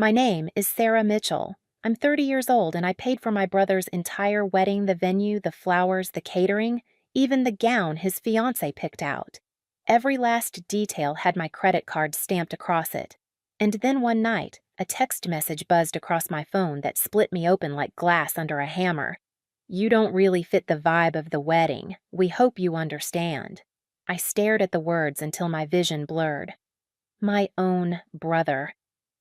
My name is Sarah Mitchell. I'm 30 years old and I paid for my brother's entire wedding, the venue, the flowers, the catering, even the gown his fiancée picked out. Every last detail had my credit card stamped across it. And then one night, a text message buzzed across my phone that split me open like glass under a hammer. "You don't really fit the vibe of the wedding. We hope you understand." I stared at the words until my vision blurred. My own brother.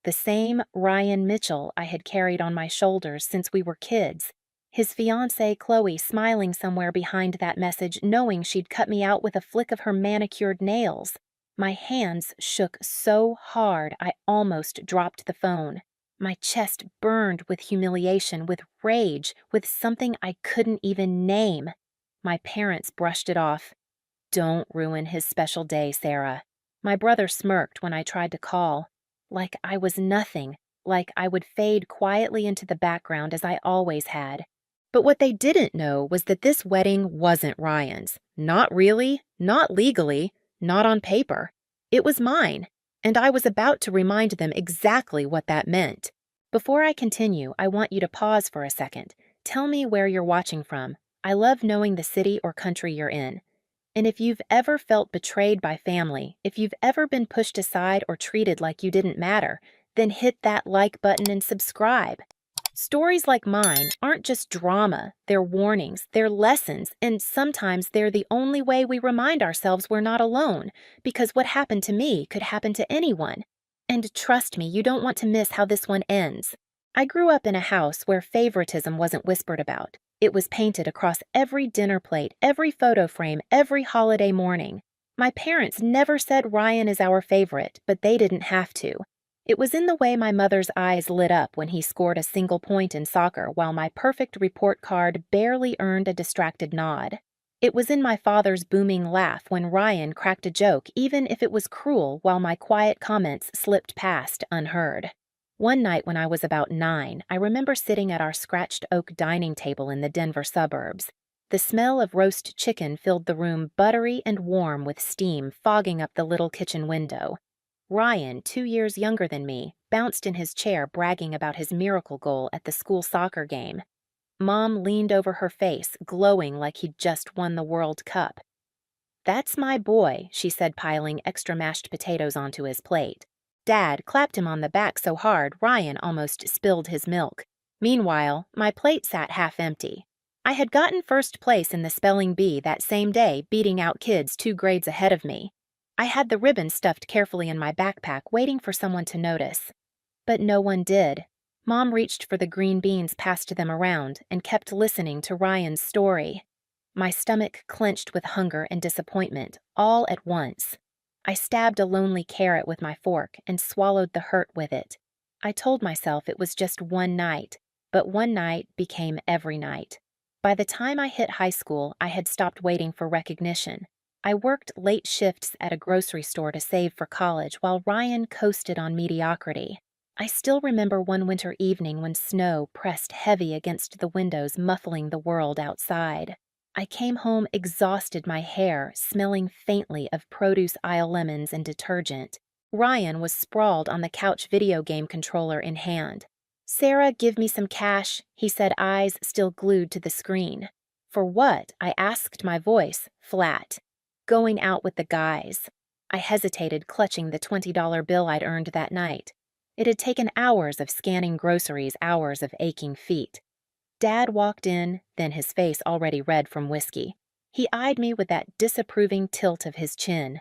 The same Ryan Mitchell I had carried on my shoulders since we were kids. His fiancée Chloe smiling somewhere behind that message, knowing she'd cut me out with a flick of her manicured nails. My hands shook so hard I almost dropped the phone. My chest burned with humiliation, with rage, with something I couldn't even name. My parents brushed it off. "Don't ruin his special day, Sarah." My brother smirked when I tried to call. Like I was nothing, like I would fade quietly into the background as I always had. But what they didn't know was that this wedding wasn't Ryan's. Not really, not legally, not on paper. It was mine, and I was about to remind them exactly what that meant. Before I continue, I want you to pause for a second. Tell me where you're watching from. I love knowing the city or country you're in. And if you've ever felt betrayed by family, if you've ever been pushed aside or treated like you didn't matter, then hit that like button and subscribe. Stories like mine aren't just drama, they're warnings, they're lessons, and sometimes they're the only way we remind ourselves we're not alone, because what happened to me could happen to anyone. And trust me, you don't want to miss how this one ends. I grew up in a house where favoritism wasn't whispered about. It was painted across every dinner plate, every photo frame, every holiday morning. My parents never said Ryan is our favorite, but they didn't have to. It was in the way my mother's eyes lit up when he scored a single point in soccer while my perfect report card barely earned a distracted nod. It was in my father's booming laugh when Ryan cracked a joke, even if it was cruel, while my quiet comments slipped past unheard. One night when I was about 9, I remember sitting at our scratched oak dining table in the Denver suburbs. The smell of roast chicken filled the room, buttery and warm with steam fogging up the little kitchen window. Ryan, 2 years younger than me, bounced in his chair bragging about his miracle goal at the school soccer game. Mom leaned over her face, glowing like he'd just won the World Cup. "That's my boy," she said, piling extra mashed potatoes onto his plate. Dad clapped him on the back so hard Ryan almost spilled his milk. Meanwhile, my plate sat half empty. I had gotten first place in the spelling bee that same day, beating out kids 2 grades ahead of me. I had the ribbon stuffed carefully in my backpack, waiting for someone to notice. But no one did. Mom reached for the green beans, passed them around, and kept listening to Ryan's story. My stomach clenched with hunger and disappointment, all at once. I stabbed a lonely carrot with my fork and swallowed the hurt with it. I told myself it was just one night, but one night became every night. By the time I hit high school, I had stopped waiting for recognition. I worked late shifts at a grocery store to save for college while Ryan coasted on mediocrity. I still remember one winter evening when snow pressed heavy against the windows, muffling the world outside. I came home exhausted, my hair smelling faintly of produce aisle lemons and detergent. Ryan was sprawled on the couch, video game controller in hand. "Sarah, give me some cash," he said, eyes still glued to the screen. "For what?" I asked, my voice flat. "Going out with the guys." I hesitated, clutching the $20 bill I'd earned that night. It had taken hours of scanning groceries, hours of aching feet. Dad walked in, then his face already red from whiskey. He eyed me with that disapproving tilt of his chin.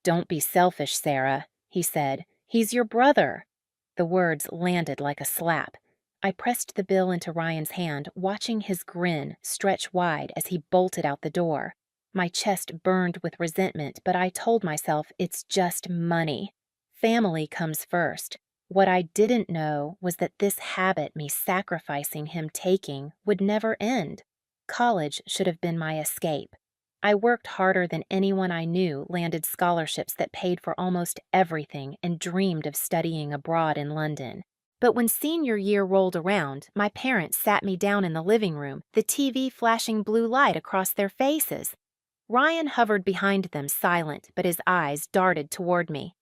"Don't be selfish, Sarah," he said. "He's your brother." The words landed like a slap. I pressed the bill into Ryan's hand, watching his grin stretch wide as he bolted out the door. My chest burned with resentment, but I told myself it's just money. Family comes first. What I didn't know was that this habit, me sacrificing him taking, would never end. College should have been my escape. I worked harder than anyone I knew, landed scholarships that paid for almost everything, and dreamed of studying abroad in London. But when senior year rolled around, my parents sat me down in the living room, the TV flashing blue light across their faces. Ryan hovered behind them, silent, but his eyes darted toward me.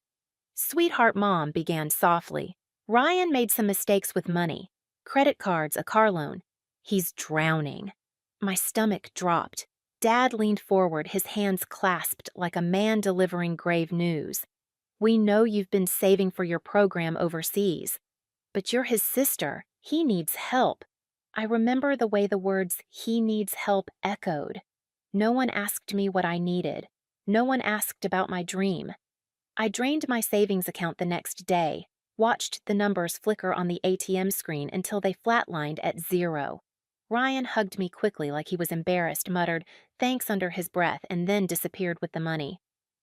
"Sweetheart, Mom," began softly. Ryan made some mistakes with money. Credit cards, a car loan. He's drowning. My stomach dropped. Dad leaned forward, his hands clasped like a man delivering grave news. We know you've been saving for your program overseas. But you're his sister. He needs help. I remember the way the words, he needs help, echoed. No one asked me what I needed. No one asked about my dream. I drained my savings account the next day, watched the numbers flicker on the ATM screen until they flatlined at 0. Ryan hugged me quickly like he was embarrassed, muttered thanks under his breath, and then disappeared with the money.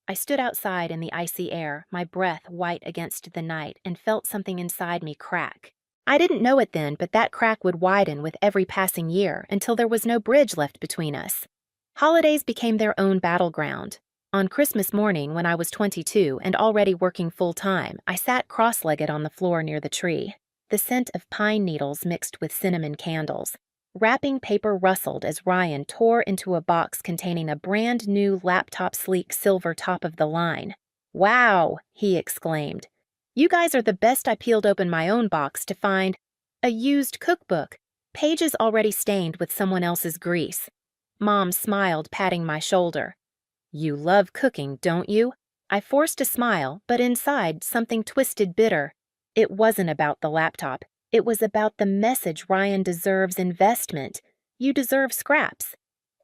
I stood outside in the icy air, my breath white against the night, and felt something inside me crack. I didn't know it then, but that crack would widen with every passing year until there was no bridge left between us. Holidays became their own battleground. On Christmas morning, when I was 22 and already working full-time, I sat cross-legged on the floor near the tree. The scent of pine needles mixed with cinnamon candles. Wrapping paper rustled as Ryan tore into a box containing a brand new laptop sleek silver top of the line. "Wow," he exclaimed. "You guys are the best." I peeled open my own box to find a used cookbook, pages already stained with someone else's grease. Mom smiled, patting my shoulder. "You love cooking, don't you?" I forced a smile, but inside something twisted bitter. It wasn't about the laptop. It was about the message Ryan deserves investment. You deserve scraps.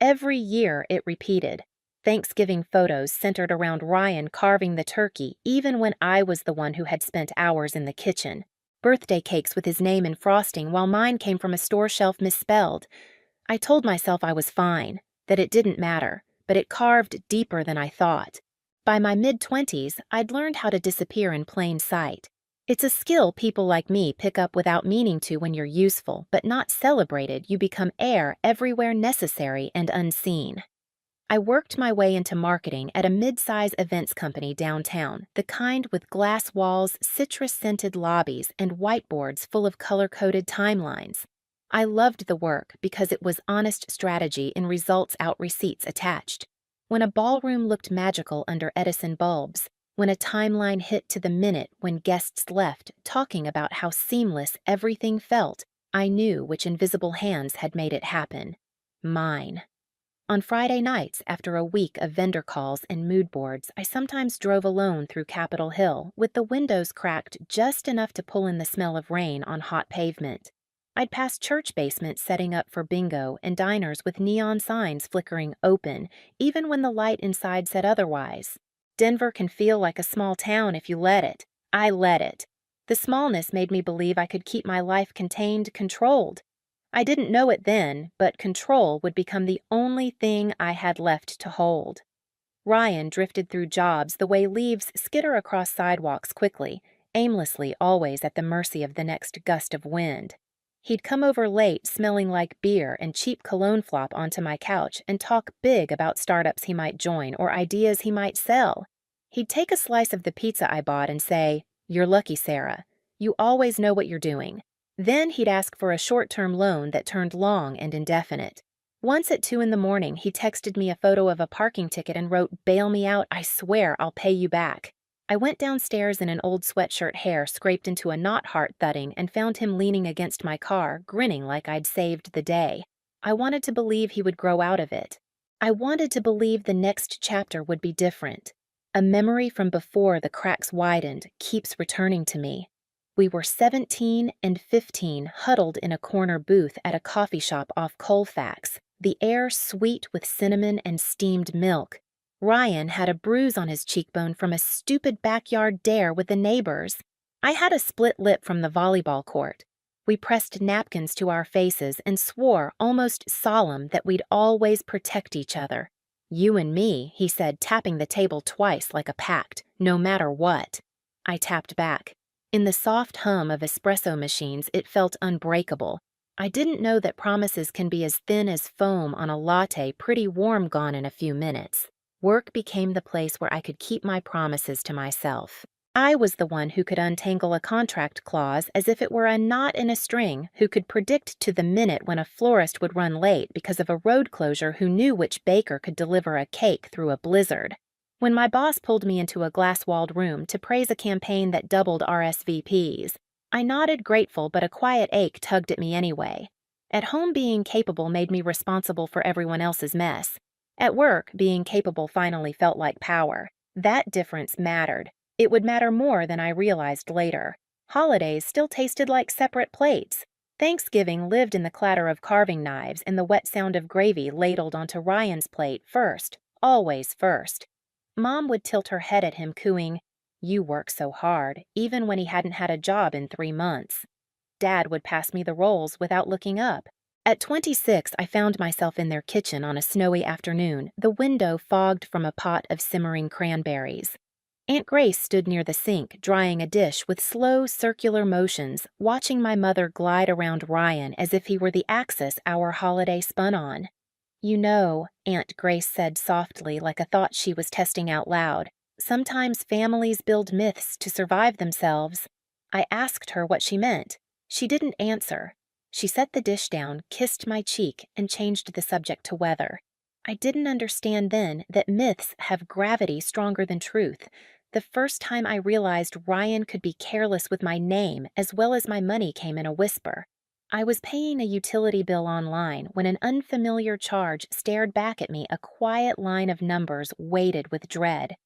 Every year, it repeated. Thanksgiving photos centered around Ryan carving the turkey, even when I was the one who had spent hours in the kitchen. Birthday cakes with his name in frosting, while mine came from a store shelf misspelled. I told myself I was fine, that it didn't matter, but it carved deeper than I thought. By my mid-20s, I'd learned how to disappear in plain sight. It's a skill people like me pick up without meaning to when you're useful, but not celebrated. You become air everywhere necessary and unseen. I worked my way into marketing at a mid-size events company downtown, the kind with glass walls, citrus-scented lobbies, and whiteboards full of color-coded timelines. I loved the work because it was honest strategy in results out receipts attached. When a ballroom looked magical under Edison bulbs, when a timeline hit to the minute when guests left, talking about how seamless everything felt, I knew which invisible hands had made it happen. Mine. On Friday nights, after a week of vendor calls and mood boards, I sometimes drove alone through Capitol Hill, with the windows cracked just enough to pull in the smell of rain on hot pavement. I'd pass church basements setting up for bingo and diners with neon signs flickering open, even when the light inside said otherwise. Denver can feel like a small town if you let it. I let it. The smallness made me believe I could keep my life contained, controlled. I didn't know it then, but control would become the only thing I had left to hold. Ryan drifted through jobs the way leaves skitter across sidewalks quickly, aimlessly, always at the mercy of the next gust of wind. He'd come over late smelling like beer and cheap cologne flop onto my couch and talk big about startups he might join or ideas he might sell. He'd take a slice of the pizza I bought and say, "You're lucky, Sarah. You always know what you're doing." Then he'd ask for a short-term loan that turned long and indefinite. Once at 2 a.m, he texted me a photo of a parking ticket and wrote, "Bail me out, I swear I'll pay you back." I went downstairs in an old sweatshirt hair scraped into a knot heart thudding and found him leaning against my car, grinning like I'd saved the day. I wanted to believe he would grow out of it. I wanted to believe the next chapter would be different. A memory from before the cracks widened keeps returning to me. We were 17 and 15, huddled in a corner booth at a coffee shop off Colfax, the air sweet with cinnamon and steamed milk. Ryan had a bruise on his cheekbone from a stupid backyard dare with the neighbors. I had a split lip from the volleyball court. We pressed napkins to our faces and swore, almost solemn, that we'd always protect each other. "You and me," he said, tapping the table twice like a pact, "no matter what." I tapped back. In the soft hum of espresso machines, it felt unbreakable. I didn't know that promises can be as thin as foam on a latte, pretty warm, gone in a few minutes. Work became the place where I could keep my promises to myself. I was the one who could untangle a contract clause as if it were a knot in a string, who could predict to the minute when a florist would run late because of a road closure, who knew which baker could deliver a cake through a blizzard. When my boss pulled me into a glass-walled room to praise a campaign that doubled RSVPs, I nodded grateful, but a quiet ache tugged at me anyway. At home, being capable made me responsible for everyone else's mess. At work, being capable finally felt like power. That difference mattered. It would matter more than I realized later. Holidays still tasted like separate plates. Thanksgiving lived in the clatter of carving knives and the wet sound of gravy ladled onto Ryan's plate first, always first. Mom would tilt her head at him, cooing, "You work so hard," even when he hadn't had a job in 3 months. Dad would pass me the rolls without looking up. At 26, I found myself in their kitchen on a snowy afternoon, the window fogged from a pot of simmering cranberries. Aunt Grace stood near the sink, drying a dish with slow, circular motions, watching my mother glide around Ryan as if he were the axis our holiday spun on. "You know," Aunt Grace said softly, like a thought she was testing out loud, "sometimes families build myths to survive themselves." I asked her what she meant. She didn't answer. She set the dish down, kissed my cheek, and changed the subject to weather. I didn't understand then that myths have gravity stronger than truth. The first time I realized Ryan could be careless with my name as well as my money came in a whisper. I was paying a utility bill online when an unfamiliar charge stared back at me, a quiet line of numbers weighted with dread.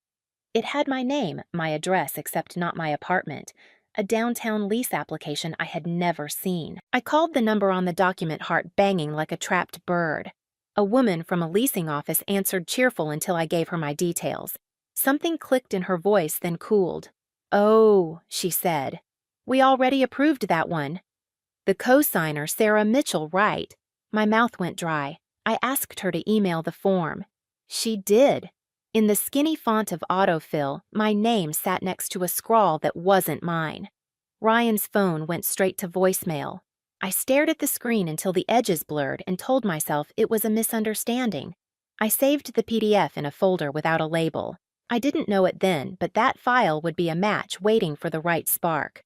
It had my name, my address, except not my apartment. A downtown lease application I had never seen. I called the number on the document, heart banging like a trapped bird. A woman from a leasing office answered, cheerful until I gave her my details. Something clicked in her voice, then cooled. "Oh," she said. "We already approved that one." The co-signer, Sarah Mitchell, right? My mouth went dry. I asked her to email the form. She did. In the skinny font of autofill, my name sat next to a scrawl that wasn't mine. Ryan's phone went straight to voicemail. I stared at the screen until the edges blurred and told myself it was a misunderstanding. I saved the PDF in a folder without a label. I didn't know it then, but that file would be a match waiting for the right spark.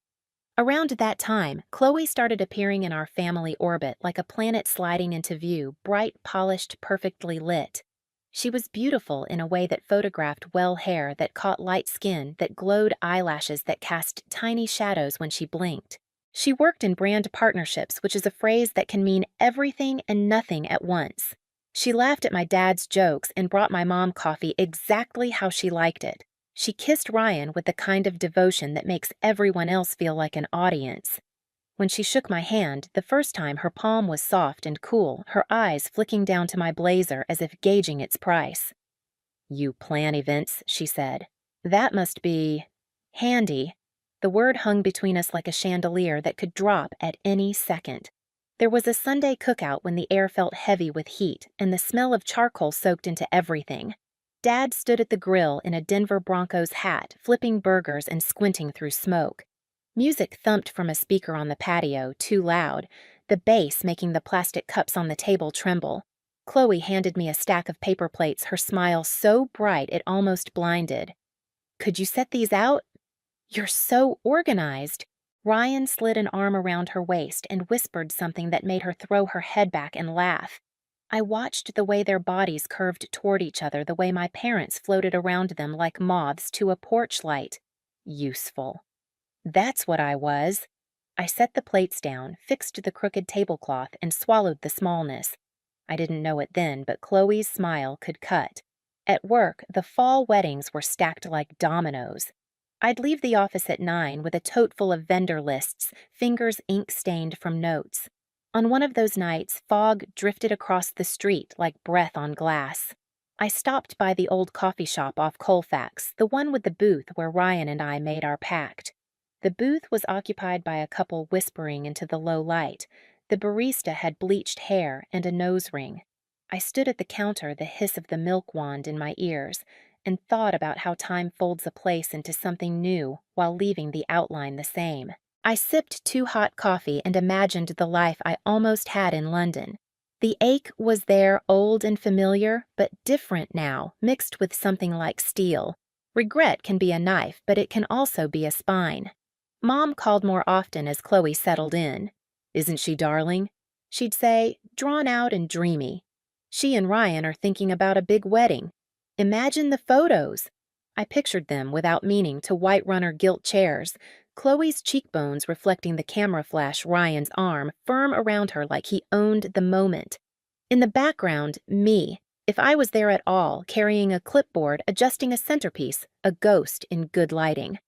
Around that time, Chloe started appearing in our family orbit like a planet sliding into view, bright, polished, perfectly lit. She was beautiful in a way that photographed well hair that caught light skin, that glowed eyelashes that cast tiny shadows when she blinked. She worked in brand partnerships, which is a phrase that can mean everything and nothing at once. She laughed at my dad's jokes and brought my mom coffee exactly how she liked it. She kissed Ryan with the kind of devotion that makes everyone else feel like an audience. When she shook my hand, the first time, her palm was soft and cool, her eyes flicking down to my blazer as if gauging its price. "You plan events," she said. "That must be handy." The word hung between us like a chandelier that could drop at any second. There was a Sunday cookout when the air felt heavy with heat and the smell of charcoal soaked into everything. Dad stood at the grill in a Denver Broncos hat, flipping burgers and squinting through smoke. Music thumped from a speaker on the patio, too loud, the bass making the plastic cups on the table tremble. Chloe handed me a stack of paper plates, her smile so bright it almost blinded. "Could you set these out?" "You're so organized." Ryan slid an arm around her waist and whispered something that made her throw her head back and laugh. I watched the way their bodies curved toward each other, the way my parents floated around them like moths to a porch light. Useful. That's what I was. I set the plates down, fixed the crooked tablecloth, and swallowed the smallness. I didn't know it then, but Chloe's smile could cut. At work, the fall weddings were stacked like dominoes. I'd leave the office at 9 with a tote full of vendor lists, fingers ink-stained from notes. On one of those nights, fog drifted across the street like breath on glass. I stopped by the old coffee shop off Colfax, the one with the booth where Ryan and I made our pact. The booth was occupied by a couple whispering into the low light. The barista had bleached hair and a nose ring. I stood at the counter, the hiss of the milk wand in my ears, and thought about how time folds a place into something new while leaving the outline the same. I sipped too hot coffee and imagined the life I almost had in London. The ache was there, old and familiar, but different now, mixed with something like steel. Regret can be a knife, but it can also be a spine. Mom called more often as Chloe settled in. "Isn't she darling?" She'd say, drawn out and dreamy. "She and Ryan are thinking about a big wedding. Imagine the photos." I pictured them, without meaning, to White Runner gilt chairs, Chloe's cheekbones reflecting the camera flash Ryan's arm firm around her like he owned the moment. In the background, me, if I was there at all, carrying a clipboard, adjusting a centerpiece, a ghost in good lighting.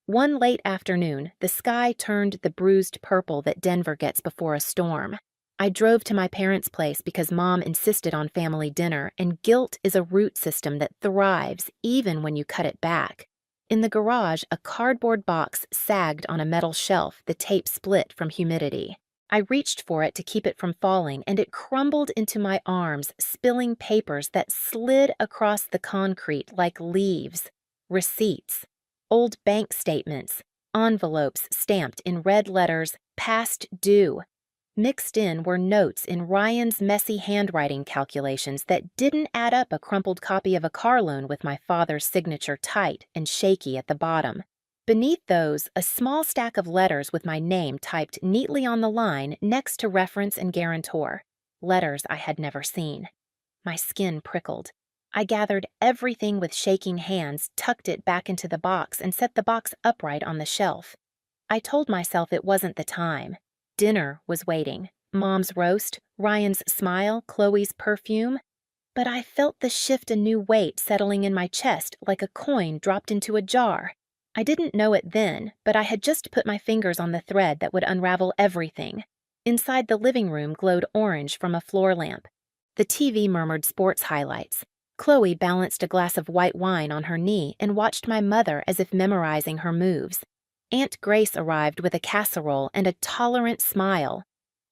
One late afternoon, the sky turned the bruised purple that Denver gets before a storm. I drove to my parents' place because Mom insisted on family dinner, and guilt is a root system that thrives even when you cut it back. In the garage, a cardboard box sagged on a metal shelf, the tape split from humidity. I reached for it to keep it from falling, and it crumbled into my arms, spilling papers that slid across the concrete like leaves. Receipts. Old bank statements. Envelopes stamped in red letters, past due. Mixed in were notes in Ryan's messy handwriting calculations that didn't add up a crumpled copy of a car loan with my father's signature tight and shaky at the bottom. Beneath those, a small stack of letters with my name typed neatly on the line next to reference and guarantor. Letters I had never seen. My skin prickled. I gathered everything with shaking hands, tucked it back into the box, and set the box upright on the shelf. I told myself it wasn't the time. Dinner was waiting. Mom's roast, Ryan's smile, Chloe's perfume. But I felt the shift a new weight settling in my chest like a coin dropped into a jar. I didn't know it then, but I had just put my fingers on the thread that would unravel everything. Inside the living room glowed orange from a floor lamp. The TV murmured sports highlights. Chloe balanced a glass of white wine on her knee and watched my mother as if memorizing her moves. Aunt Grace arrived with a casserole and a tolerant smile.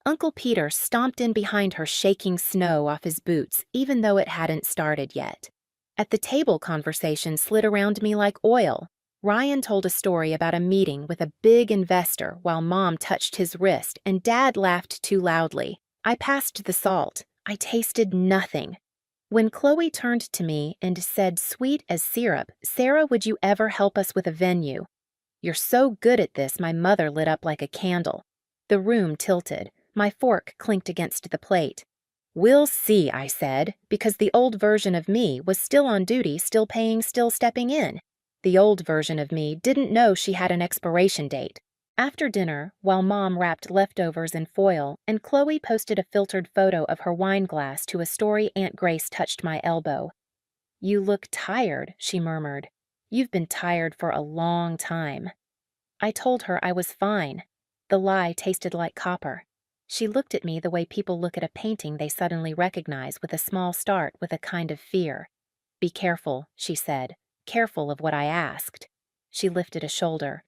Uncle Peter stomped in behind her, shaking snow off his boots, even though it hadn't started yet. At the table, conversation slid around me like oil. Ryan told a story about a meeting with a big investor while Mom touched his wrist and Dad laughed too loudly. I passed the salt. I tasted nothing. When Chloe turned to me and said, sweet as syrup, "Sarah, would you ever help us with a venue?" "You're so good at this," my mother lit up like a candle. The room tilted. My fork clinked against the plate. "We'll see," I said, because the old version of me was still on duty, still paying, still stepping in. The old version of me didn't know she had an expiration date. After dinner, while Mom wrapped leftovers in foil and Chloe posted a filtered photo of her wine glass to a story, Aunt Grace touched my elbow. "You look tired," she murmured. "You've been tired for a long time." I told her I was fine. The lie tasted like copper. She looked at me the way people look at a painting they suddenly recognize, with a small start, with a kind of fear. "Be careful," she said. "Careful of what I asked." She lifted a shoulder.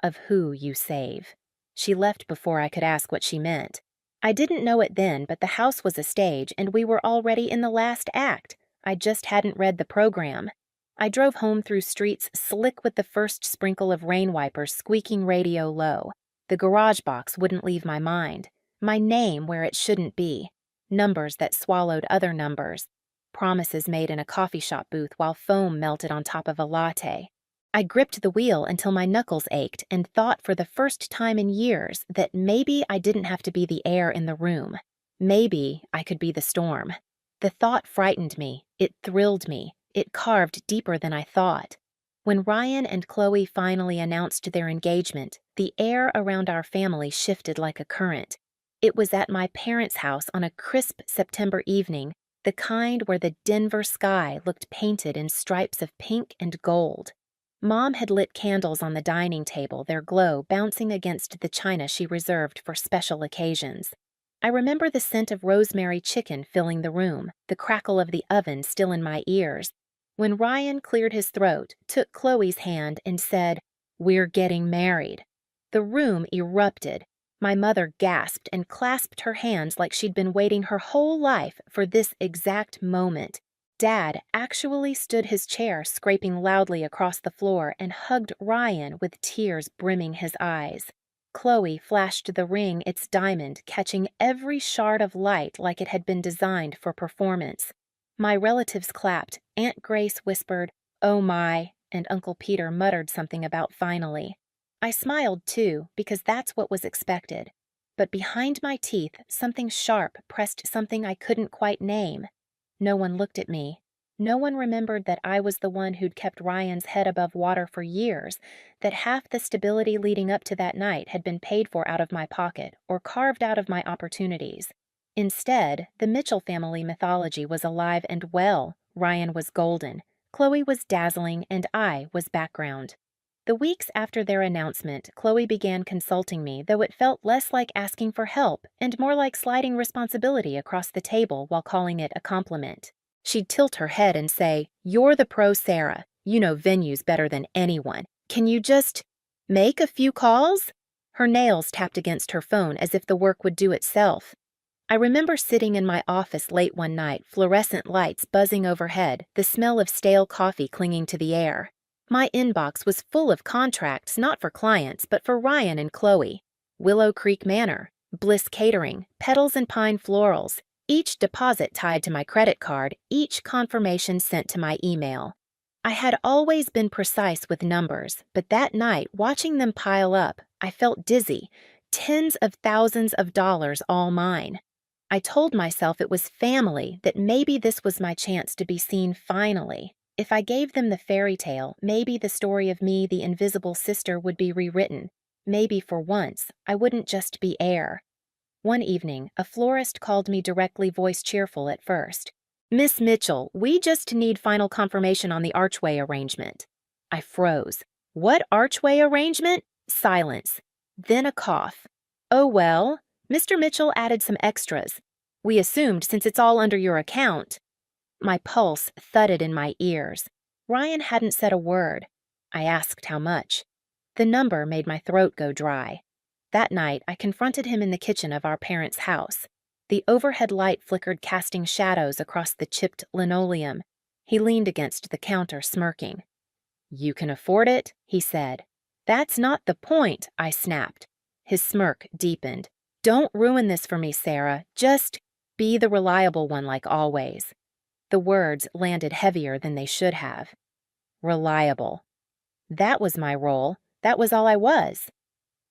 "Of who you save." She left before I could ask what she meant. I didn't know it then, but the house was a stage, and we were already in the last act. I just hadn't read the program. I drove home through streets slick with the first sprinkle of rain wipers squeaking radio low. The garage box wouldn't leave my mind. My name where it shouldn't be. Numbers that swallowed other numbers. Promises made in a coffee shop booth while foam melted on top of a latte. I gripped the wheel until my knuckles ached and thought for the first time in years that maybe I didn't have to be the air in the room. Maybe I could be the storm. The thought frightened me. It thrilled me. It carved deeper than I thought. When Ryan and Chloe finally announced their engagement, the air around our family shifted like a current. It was at my parents' house on a crisp September evening, the kind where the Denver sky looked painted in stripes of pink and gold. Mom had lit candles on the dining table, their glow bouncing against the china she reserved for special occasions. I remember the scent of rosemary chicken filling the room, the crackle of the oven still in my ears. When Ryan cleared his throat, took Chloe's hand, and said, "We're getting married," the room erupted. My mother gasped and clasped her hands like she'd been waiting her whole life for this exact moment. Dad actually stood his chair, scraping loudly across the floor, and hugged Ryan with tears brimming his eyes. Chloe flashed the ring its diamond, catching every shard of light like it had been designed for performance. My relatives clapped, Aunt Grace whispered, "Oh my," and Uncle Peter muttered something about finally. I smiled too, because that's what was expected. But behind my teeth, something sharp pressed something I couldn't quite name. No one looked at me. No one remembered that I was the one who'd kept Ryan's head above water for years, that half the stability leading up to that night had been paid for out of my pocket or carved out of my opportunities. Instead, the Mitchell family mythology was alive and well. Ryan was golden, Chloe was dazzling, and I was background. The weeks after their announcement, Chloe began consulting me, though it felt less like asking for help and more like sliding responsibility across the table while calling it a compliment. She'd tilt her head and say, "You're the pro Sarah. You know venues better than anyone. Can you just make a few calls?" Her nails tapped against her phone as if the work would do itself. I remember sitting in my office late one night, fluorescent lights buzzing overhead, the smell of stale coffee clinging to the air. My inbox was full of contracts not for clients, but for Ryan and Chloe. Willow Creek Manor, Bliss Catering, Petals and Pine Florals, each deposit tied to my credit card, each confirmation sent to my email. I had always been precise with numbers, but that night, watching them pile up, I felt dizzy. Tens of thousands of dollars all mine. I told myself it was family, that maybe this was my chance to be seen finally. If I gave them the fairy tale, maybe the story of me, the invisible sister, would be rewritten. Maybe for once, I wouldn't just be air. One evening, a florist called me directly, voice cheerful at first. "Miss Mitchell, we just need final confirmation on the archway arrangement." I froze. "What archway arrangement?" Silence. Then a cough. "Oh well, Mr. Mitchell added some extras. We assumed since it's all under your account." My pulse thudded in my ears. Ryan hadn't said a word. I asked how much. The number made my throat go dry. That night, I confronted him in the kitchen of our parents' house. The overhead light flickered, casting shadows across the chipped linoleum. He leaned against the counter, smirking. "You can afford it," he said. "That's not the point," I snapped. His smirk deepened. "Don't ruin this for me, Sarah. Just be the reliable one like always." The words landed heavier than they should have. Reliable. That was my role. That was all I was.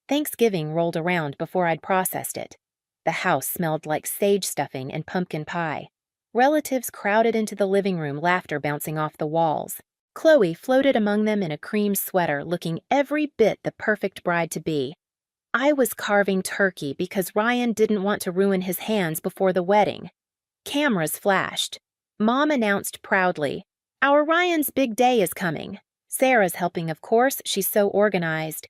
Thanksgiving rolled around before I'd processed it. The house smelled like sage stuffing and pumpkin pie. Relatives crowded into the living room, laughter bouncing off the walls. Chloe floated among them in a cream sweater, looking every bit the perfect bride-to-be. I was carving turkey because Ryan didn't want to ruin his hands before the wedding. Cameras flashed. Mom announced proudly, "Our Ryan's big day is coming." Sarah's helping, of course, she's so organized.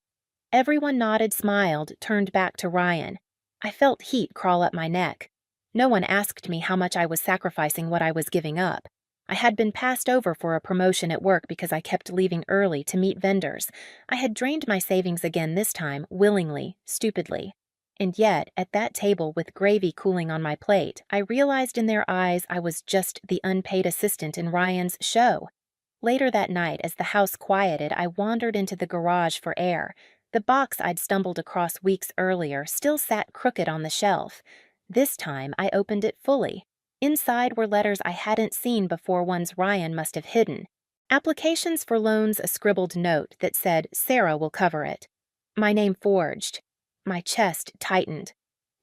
Everyone nodded, smiled, turned back to Ryan. I felt heat crawl up my neck. No one asked me how much I was sacrificing, what I was giving up. I had been passed over for a promotion at work because I kept leaving early to meet vendors. I had drained my savings again this time, willingly, stupidly. And yet, at that table with gravy cooling on my plate, I realized in their eyes I was just the unpaid assistant in Ryan's show. Later that night, as the house quieted, I wandered into the garage for air. The box I'd stumbled across weeks earlier still sat crooked on the shelf. This time, I opened it fully. Inside were letters I hadn't seen before, ones Ryan must have hidden. Applications for loans, a scribbled note that said, "Sarah will cover it." My name forged. My chest tightened.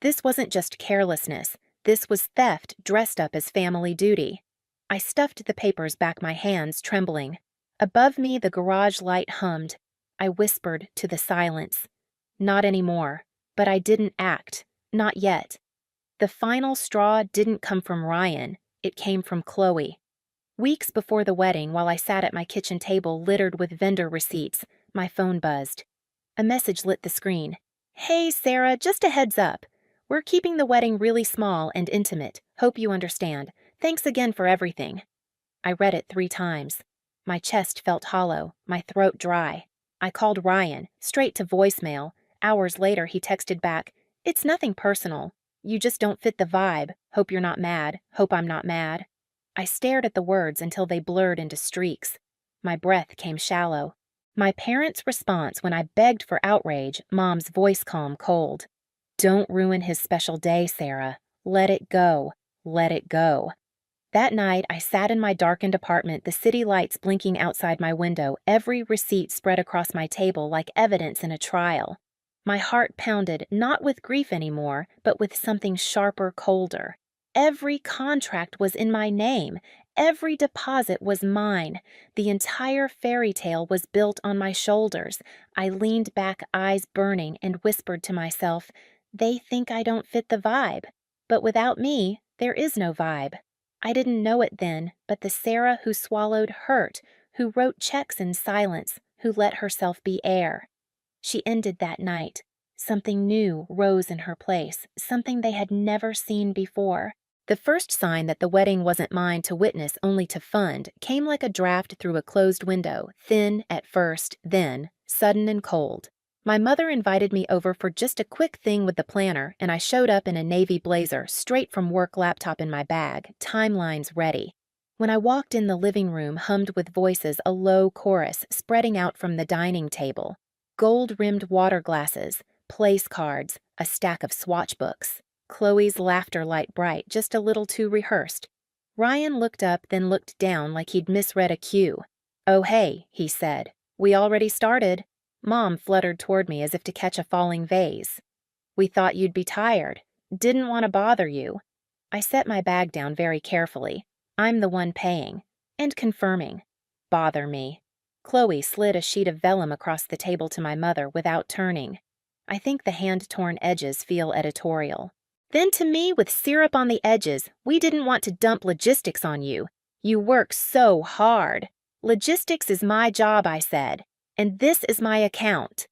This wasn't just carelessness. This was theft dressed up as family duty. I stuffed the papers back, my hands trembling. Above me, the garage light hummed. I whispered to the silence. Not anymore. But I didn't act. Not yet. The final straw didn't come from Ryan. It came from Chloe. Weeks before the wedding, while I sat at my kitchen table littered with vendor receipts, my phone buzzed. A message lit the screen. "Hey, Sarah, just a heads up. We're keeping the wedding really small and intimate. Hope you understand. Thanks again for everything." I read it 3 times. My chest felt hollow, my throat dry. I called Ryan, straight to voicemail. Hours later, he texted back, "It's nothing personal. You just don't fit the vibe. Hope you're not mad. Hope I'm not mad." I stared at the words until they blurred into streaks. My breath came shallow. My parents' response when I begged for outrage, Mom's voice calm, cold. "Don't ruin his special day, Sarah. Let it go. Let it go." That night, I sat in my darkened apartment, the city lights blinking outside my window, every receipt spread across my table like evidence in a trial. My heart pounded, not with grief anymore, but with something sharper, colder. Every contract was in my name. Every deposit was mine. The entire fairy tale was built on my shoulders. I leaned back, eyes burning, and whispered to myself, "They think I don't fit the vibe. But without me, there is no vibe." I didn't know it then, but the Sarah who swallowed hurt, who wrote checks in silence, who let herself be air. She ended that night. Something new rose in her place, something they had never seen before. The first sign that the wedding wasn't mine to witness, only to fund, came like a draft through a closed window, thin at first, then sudden and cold. My mother invited me over for just a quick thing with the planner, and I showed up in a navy blazer, straight from work, laptop in my bag, timelines ready. When I walked in, the living room hummed with voices, a low chorus spreading out from the dining table. Gold-rimmed water glasses, place cards, a stack of swatch books. Chloe's laughter light bright, just a little too rehearsed. Ryan looked up, then looked down like he'd misread a cue. "Oh, hey," he said. "We already started." Mom fluttered toward me as if to catch a falling vase. "We thought you'd be tired. Didn't want to bother you." I set my bag down very carefully. I'm the one paying. And confirming. Bother me. Chloe slid a sheet of vellum across the table to my mother without turning. I think the hand-torn edges feel editorial. "Then to me, with syrup on the edges, we didn't want to dump logistics on you. You work so hard." "Logistics is my job," I said. "And this is my account."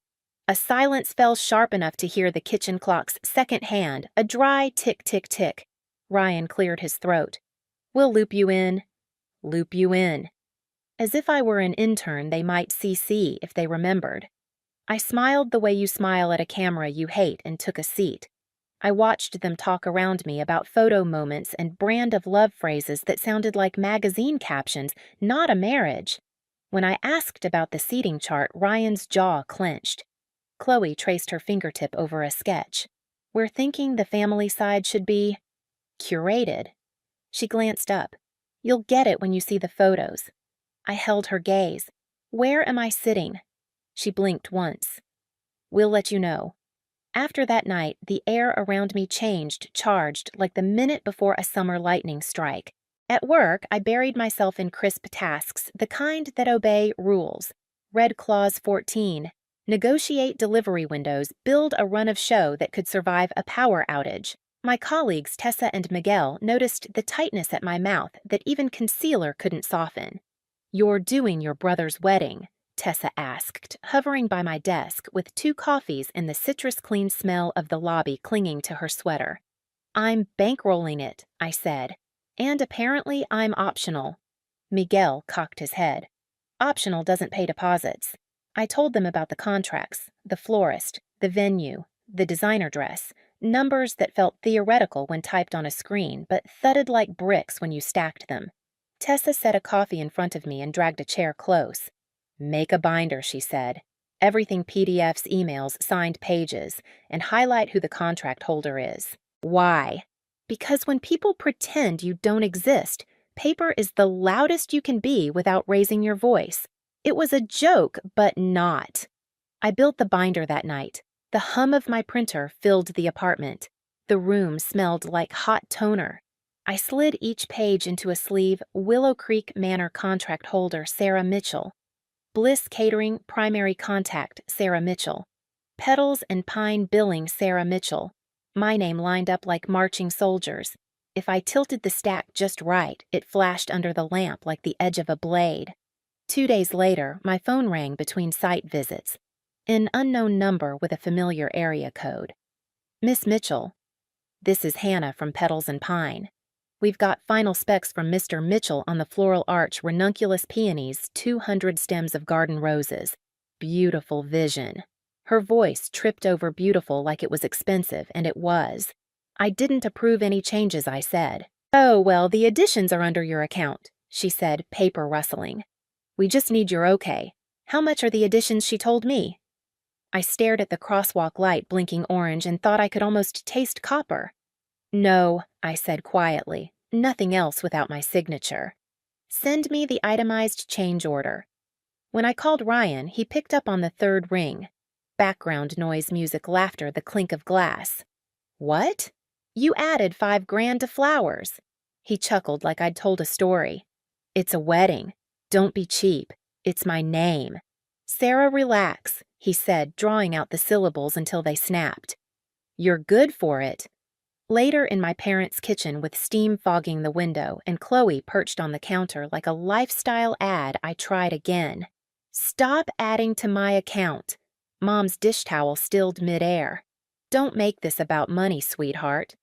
A silence fell sharp enough to hear the kitchen clock's second hand, a dry tick-tick-tick. Ryan cleared his throat. "We'll loop you in." Loop you in. As if I were an intern they might CC if they remembered. I smiled the way you smile at a camera you hate and took a seat. I watched them talk around me about photo moments and brand of love phrases that sounded like magazine captions, not a marriage. When I asked about the seating chart, Ryan's jaw clenched. Chloe traced her fingertip over a sketch. "We're thinking the family side should be curated." She glanced up. "You'll get it when you see the photos." I held her gaze. "Where am I sitting?" She blinked once. "We'll let you know." After that night, the air around me changed, charged, like the minute before a summer lightning strike. At work, I buried myself in crisp tasks, the kind that obey rules. Read Clause 14. Negotiate delivery windows, build a run of show that could survive a power outage. My colleagues Tessa and Miguel noticed the tightness at my mouth that even concealer couldn't soften. "You're doing your brother's wedding?" Tessa asked, hovering by my desk with 2 coffees and the citrus-clean smell of the lobby clinging to her sweater. "I'm bankrolling it," I said. "And apparently I'm optional." Miguel cocked his head. "Optional doesn't pay deposits." I told them about the contracts, the florist, the venue, the designer dress, numbers that felt theoretical when typed on a screen, but thudded like bricks when you stacked them. Tessa set a coffee in front of me and dragged a chair close. "Make a binder," she said. "Everything PDFs, emails, signed pages, and highlight who the contract holder is." "Why?" "Because when people pretend you don't exist, paper is the loudest you can be without raising your voice. It was a joke, but not." I built the binder that night. The hum of my printer filled the apartment. The room smelled like hot toner. I slid each page into a sleeve, Willow Creek Manor contract holder, Sarah Mitchell. Bliss Catering, primary contact, Sarah Mitchell. Petals and Pine billing, Sarah Mitchell. My name lined up like marching soldiers. If I tilted the stack just right, it flashed under the lamp like the edge of a blade. 2 days later, my phone rang between site visits. An unknown number with a familiar area code. "Miss Mitchell." "This is Hannah from Petals and Pine. We've got final specs from Mr. Mitchell on the floral arch ranunculus peonies, 200 stems of garden roses. Beautiful vision." Her voice tripped over beautiful like it was expensive, and it was. "I didn't approve any changes," I said. "Oh, well, the additions are under your account," she said, paper rustling. "We just need your okay. How much are the additions she told me?" I stared at the crosswalk light blinking orange and thought I could almost taste copper. "No," I said quietly, "nothing else without my signature. Send me the itemized change order." When I called Ryan, he picked up on the 3rd ring. Background noise, music, laughter, the clink of glass. "What?" "You added $5,000 to flowers." He chuckled like I'd told a story. It's a wedding. Don't be cheap. It's my name. Sarah, relax, he said, drawing out the syllables until they snapped. You're good for it. Later in my parents' kitchen with steam fogging the window and Chloe perched on the counter like a lifestyle ad, I tried again. Stop adding to my account. Mom's dish towel stilled midair. Don't make this about money, sweetheart.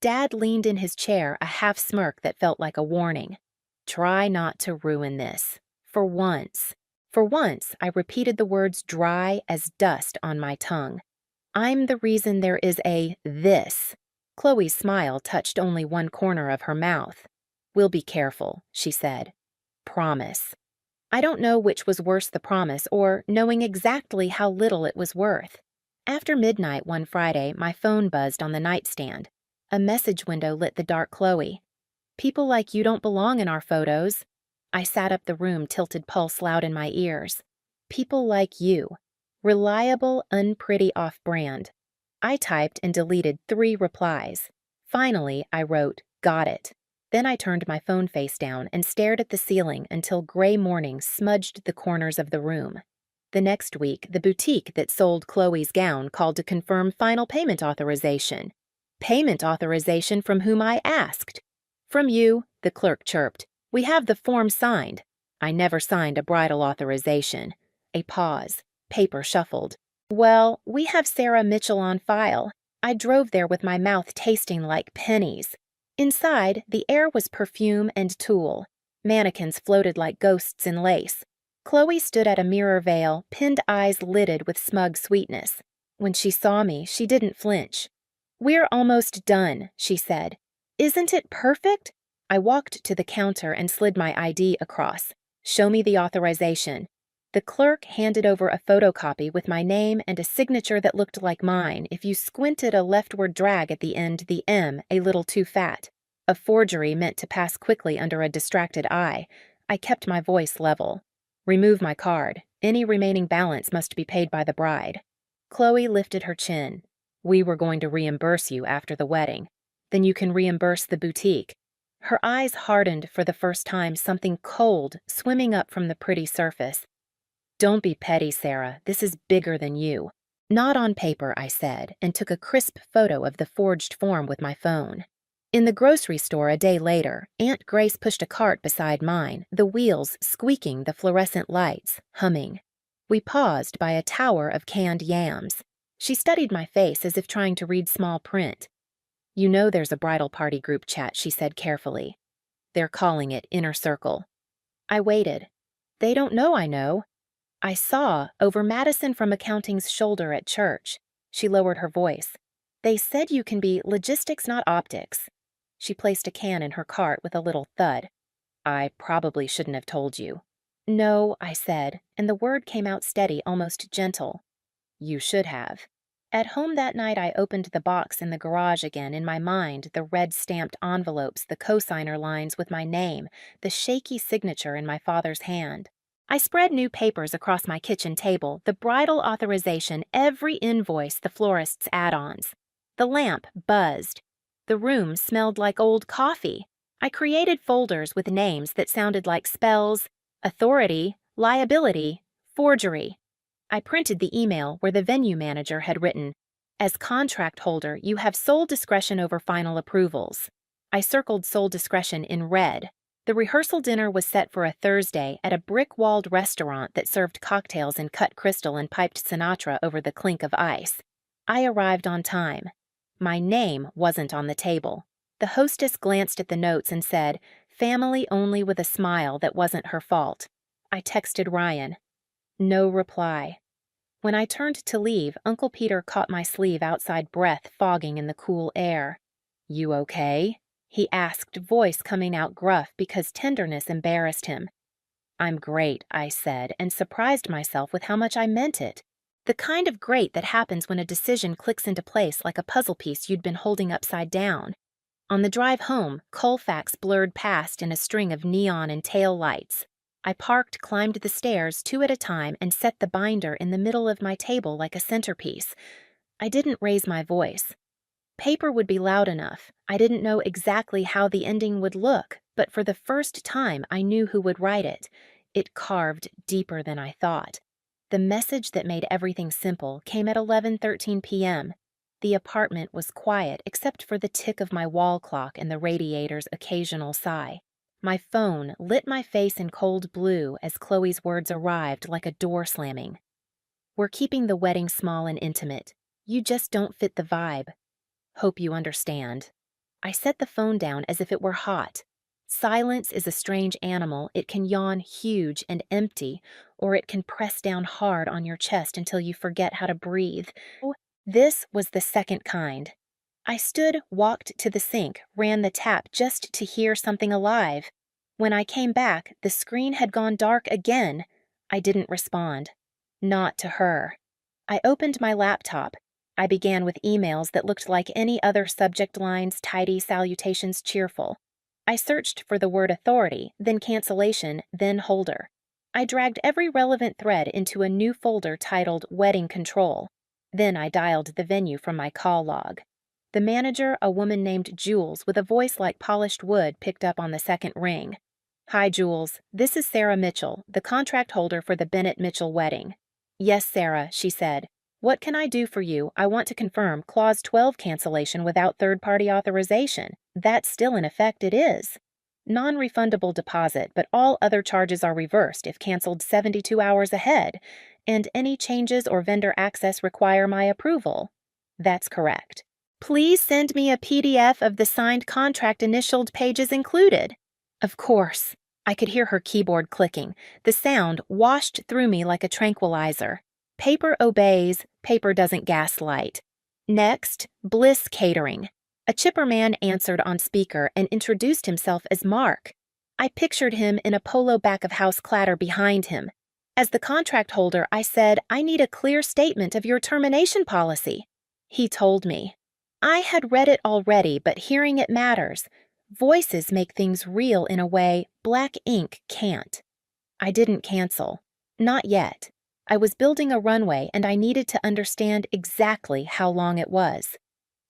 Dad leaned in his chair, a half smirk that felt like a warning. Try not to ruin this. For once. For once, I repeated the words dry as dust on my tongue. I'm the reason there is a this. Chloe's smile touched only one corner of her mouth. We'll be careful, she said. Promise. I don't know which was worse, the promise or knowing exactly how little it was worth. After midnight one Friday, my phone buzzed on the nightstand. A message window lit the dark Chloe. People like you don't belong in our photos. I sat up the room, tilted pulse loud in my ears. People like you. Reliable, unpretty off-brand. I typed and deleted 3 replies. Finally, I wrote, got it. Then I turned my phone face down and stared at the ceiling until gray morning smudged the corners of the room. The next week, the boutique that sold Chloe's gown called to confirm final payment authorization. Payment authorization from whom I asked. From you, the clerk chirped. We have the form signed. I never signed a bridal authorization. A pause. Paper shuffled. Well, we have Sarah Mitchell on file. I drove there with my mouth tasting like pennies. Inside, the air was perfume and tulle. Mannequins floated like ghosts in lace. Chloe stood at a mirror veil, pinned eyes lidded with smug sweetness. When she saw me, she didn't flinch. We're almost done, she said. Isn't it perfect? I walked to the counter and slid my ID across. Show me the authorization. The clerk handed over a photocopy with my name and a signature that looked like mine if you squinted a leftward drag at the end, the M a little too fat. A forgery meant to pass quickly under a distracted eye. I kept my voice level. Remove my card. Any remaining balance must be paid by the bride. Chloe lifted her chin. We were going to reimburse you after the wedding. Then you can reimburse the boutique. Her eyes hardened for the first time, something cold swimming up from the pretty surface. Don't be petty, Sarah. This is bigger than you. Not on paper, I said, and took a crisp photo of the forged form with my phone. In the grocery store a day later, Aunt Grace pushed a cart beside mine, the wheels squeaking, the fluorescent lights humming. We paused by a tower of canned yams. She studied my face as if trying to read small print. You know there's a bridal party group chat, she said carefully. They're calling it Inner Circle. I waited. They don't know I know. I saw over Madison from accounting's shoulder at church. She lowered her voice. They said you can be logistics, not optics. She placed a can in her cart with a little thud. I probably shouldn't have told you. No, I said, and the word came out steady, almost gentle. You should have. At home that night, I opened the box in the garage again, in my mind, the red-stamped envelopes, the cosigner lines with my name, the shaky signature in my father's hand. I spread new papers across my kitchen table, the bridal authorization, every invoice, the florist's add-ons. The lamp buzzed. The room smelled like old coffee. I created folders with names that sounded like spells, authority, liability, forgery. I printed the email where the venue manager had written, as contract holder, you have sole discretion over final approvals. I circled sole discretion in red. The rehearsal dinner was set for a Thursday at a brick-walled restaurant that served cocktails in cut crystal and piped Sinatra over the clink of ice. I arrived on time. My name wasn't on the table. The hostess glanced at the notes and said, family only, with a smile that wasn't her fault. I texted Ryan. No reply. When I turned to leave, Uncle Peter caught my sleeve outside, breath fogging in the cool air. You okay? He asked, voice coming out gruff because tenderness embarrassed him. I'm great, I said, and surprised myself with how much I meant it. The kind of great that happens when a decision clicks into place like a puzzle piece you'd been holding upside down. On the drive home, Colfax blurred past in a string of neon and tail lights. I parked, climbed the stairs 2 at a time, and set the binder in the middle of my table like a centerpiece. I didn't raise my voice. Paper would be loud enough. I didn't know exactly how the ending would look, But for the first time, I knew who would write it. It carved deeper than I thought. The message that made everything simple came at 11:13 p.m. The apartment was quiet except for the tick of my wall clock and the radiator's occasional sigh. My phone lit my face in cold blue as Chloe's words arrived like a door slamming. "We're keeping the wedding small and intimate. You just don't fit the vibe. Hope you understand." I set the phone down as if it were hot. Silence is a strange animal. It can yawn huge and empty, or it can press down hard on your chest until you forget how to breathe. This was the second kind. I stood, walked to the sink, ran the tap just to hear something alive. When I came back, the screen had gone dark again. I didn't respond. Not to her. I opened my laptop. I began with emails that looked like any other subject lines, tidy, salutations, cheerful. I searched for the word authority, then cancellation, then holder. I dragged every relevant thread into a new folder titled Wedding Control. Then I dialed the venue from my call log. The manager, a woman named Jules with a voice like polished wood, picked up on the second ring. "Hi, Jules. This is Sarah Mitchell, the contract holder for the Bennett Mitchell wedding." "Yes, Sarah," she said. "What can I do for you? I want to confirm Clause 12 cancellation without third-party authorization. That's still in effect, it is. Non-refundable deposit, but all other charges are reversed if canceled 72 hours ahead, and any changes or vendor access require my approval." "That's correct." "Please send me a PDF of the signed contract initialed pages included." Of course. I could hear her keyboard clicking. The sound washed through me like a tranquilizer. Paper obeys, paper doesn't gaslight. Next, Bliss Catering. A chipper man answered on speaker and introduced himself as Mark. I pictured him in a polo back-of-house clatter behind him. As the contract holder, I said, "I need a clear statement of your termination policy." He told me. I had read it already, but hearing it matters. Voices make things real in a way black ink can't. I didn't cancel. Not yet. I was building a runway and I needed to understand exactly how long it was.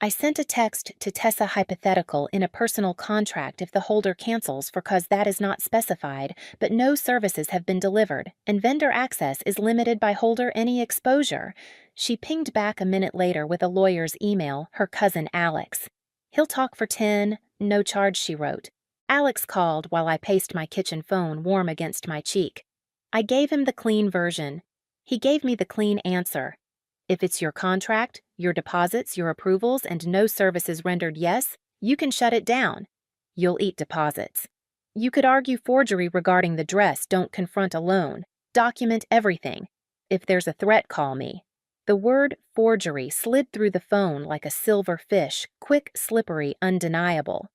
I sent a text to Tessa hypothetical in a personal contract if the holder cancels because that is not specified, but no services have been delivered, and vendor access is limited by holder any exposure. She pinged back a minute later with a lawyer's email, her cousin Alex. "He'll talk for 10, no charge," she wrote. Alex called while I paced my kitchen phone warm against my cheek. I gave him the clean version. He gave me the clean answer. "If it's your contract, your deposits, your approvals, and no services rendered yes, you can shut it down. You'll eat deposits. You could argue forgery regarding the dress, don't confront alone. Document everything. If there's a threat, call me." The word forgery slid through the phone like a silver fish, quick, slippery, undeniable.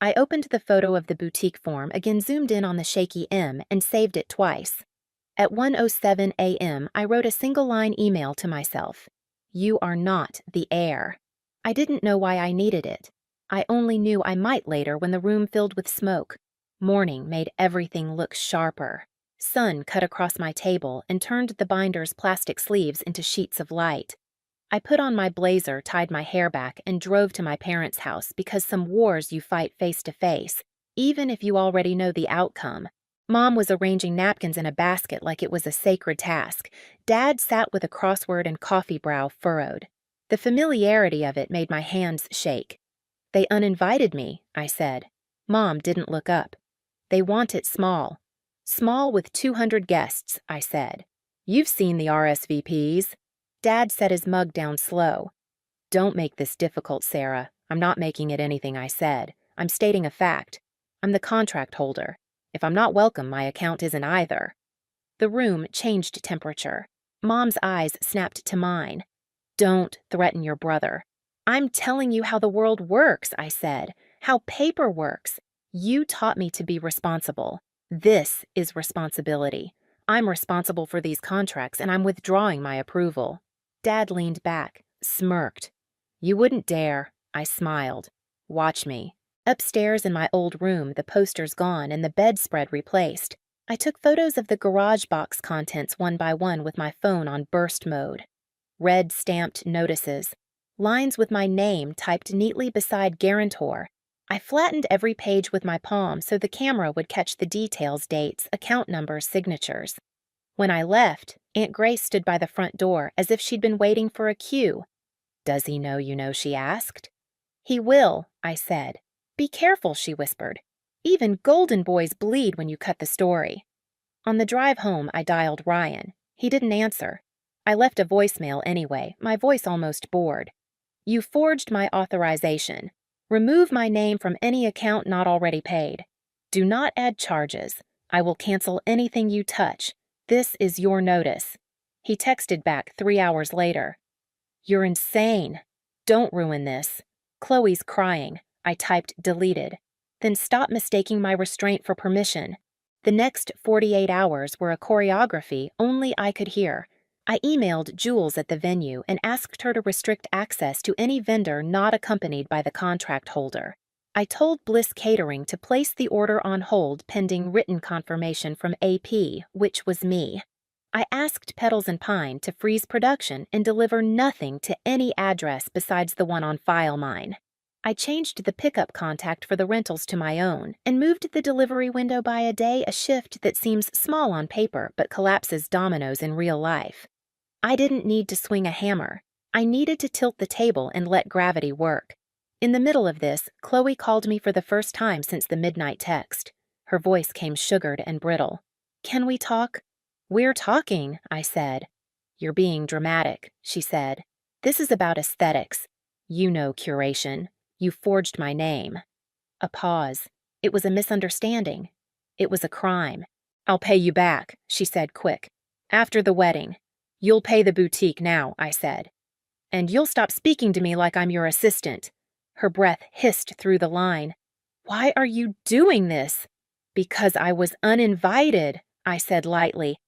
I opened the photo of the boutique form, again zoomed in on the shaky M, and saved it twice. At 1:07 a.m., I wrote a single-line email to myself. "You are not the heir." I didn't know why I needed it. I only knew I might later when the room filled with smoke. Morning made everything look sharper. Sun cut across my table and turned the binder's plastic sleeves into sheets of light. I put on my blazer, tied my hair back, and drove to my parents' house because some wars you fight face to face, even if you already know the outcome. Mom was arranging napkins in a basket like it was a sacred task. Dad sat with a crossword and coffee brow furrowed. The familiarity of it made my hands shake. "They uninvited me," I said. Mom didn't look up. "They want it small." "Small with 200 guests," I said. "You've seen the RSVPs." Dad set his mug down slow. "Don't make this difficult, Sarah. I'm not making it anything I said. I'm stating a fact. I'm the contract holder. If I'm not welcome, my account isn't either." The room changed temperature. Mom's eyes snapped to mine. "Don't threaten your brother." "I'm telling you how the world works," I said. "How paper works. You taught me to be responsible. This is responsibility. I'm responsible for these contracts, and I'm withdrawing my approval." Dad leaned back, smirked. "You wouldn't dare." I smiled. "Watch me." Upstairs in my old room, the posters gone and the bedspread replaced. I took photos of the garage box contents one by one with my phone on burst mode. Red stamped notices. Lines with my name typed neatly beside guarantor. I flattened every page with my palm so the camera would catch the details, dates, account numbers, signatures. When I left, Aunt Grace stood by the front door as if she'd been waiting for a cue. "Does he know you know?" she asked. "He will," I said. "Be careful," she whispered. "Even golden boys bleed when you cut the story." On the drive home, I dialed Ryan. He didn't answer. I left a voicemail anyway, my voice almost bored. "You forged my authorization. Remove my name from any account not already paid. Do not add charges. I will cancel anything you touch. This is your notice." He texted back 3 hours later. "You're insane. Don't ruin this. Chloe's crying." I typed deleted. Then stop mistaking my restraint for permission. The next 48 hours were a choreography only I could hear. I emailed Jules at the venue and asked her to restrict access to any vendor not accompanied by the contract holder. I told Bliss Catering to place the order on hold pending written confirmation from AP, which was me. I asked Petals and Pine to freeze production and deliver nothing to any address besides the one on file mine. I changed the pickup contact for the rentals to my own and moved the delivery window by a day, a shift that seems small on paper but collapses dominoes in real life. I didn't need to swing a hammer. I needed to tilt the table and let gravity work. In the middle of this, Chloe called me for the first time since the midnight text. Her voice came sugared and brittle. "Can we talk?" "We're talking," I said. "You're being dramatic," she said. "This is about aesthetics. You know curation. You forged my name." A pause. It was a misunderstanding. It was a crime. "I'll pay you back," she said quick. "After the wedding. You'll pay the boutique now," I said. "And you'll stop speaking to me like I'm your assistant." Her breath hissed through the line. "Why are you doing this?" "Because I was uninvited," I said lightly.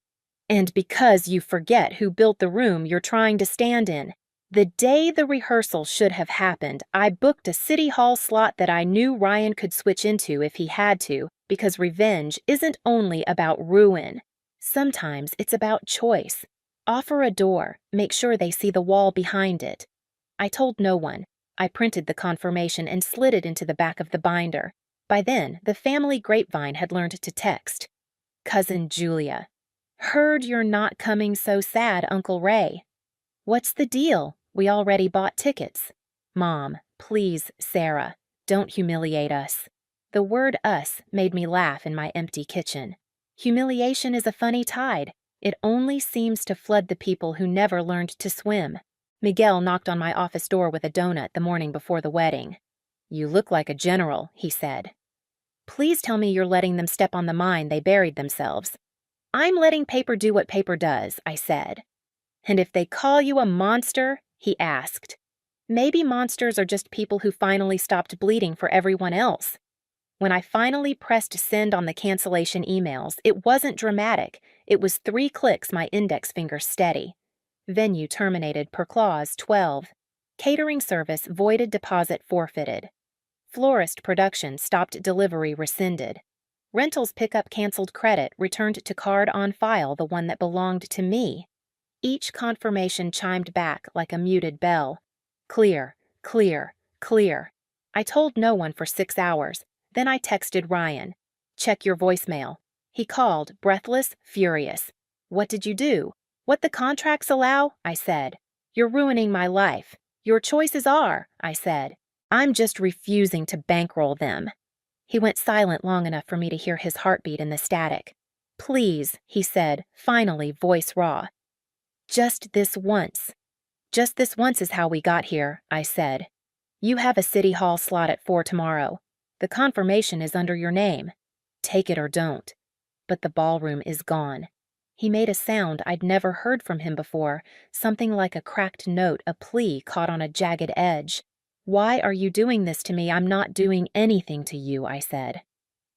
"And because you forget who built the room you're trying to stand in. The day the rehearsal should have happened, I booked a city hall slot that I knew Ryan could switch into if he had to, because revenge isn't only about ruin. Sometimes it's about choice. Offer a door, make sure they see the wall behind it." I told no one. I printed the confirmation and slid it into the back of the binder. By then, the family grapevine had learned to text. "Cousin Julia. Heard you're not coming, so sad, Uncle Ray." "What's the deal? We already bought tickets." "Mom, please, Sarah, don't humiliate us." The word us made me laugh in my empty kitchen. Humiliation is a funny tide. It only seems to flood the people who never learned to swim. Miguel knocked on my office door with a donut the morning before the wedding. "You look like a general," he said. "Please tell me you're letting them step on the mine they buried themselves." "I'm letting paper do what paper does," I said. "And if they call you a monster?" he asked. "Maybe monsters are just people who finally stopped bleeding for everyone else." When I finally pressed send on the cancellation emails, it wasn't dramatic. It was 3 clicks, my index finger steady. Venue terminated per clause 12. Catering service voided, deposit forfeited. Florist production stopped, delivery rescinded. Rentals pickup canceled, credit returned to card on file, the one that belonged to me. Each confirmation chimed back like a muted bell. Clear, clear, clear. I told no one for 6 hours. Then I texted Ryan. "Check your voicemail." He called, breathless, furious. "What did you do?" "What the contracts allow," I said. "You're ruining my life." "Your choices are," I said. "I'm just refusing to bankroll them." He went silent long enough for me to hear his heartbeat in the static. "Please," he said, finally, voice raw. "Just this once." "Just this once is how we got here," I said. "You have a city hall slot at 4 tomorrow. The confirmation is under your name. Take it or don't." But the ballroom is gone. He made a sound I'd never heard from him before, something like a cracked note, a plea caught on a jagged edge. "Why are you doing this to me? I'm not doing anything to you," I said.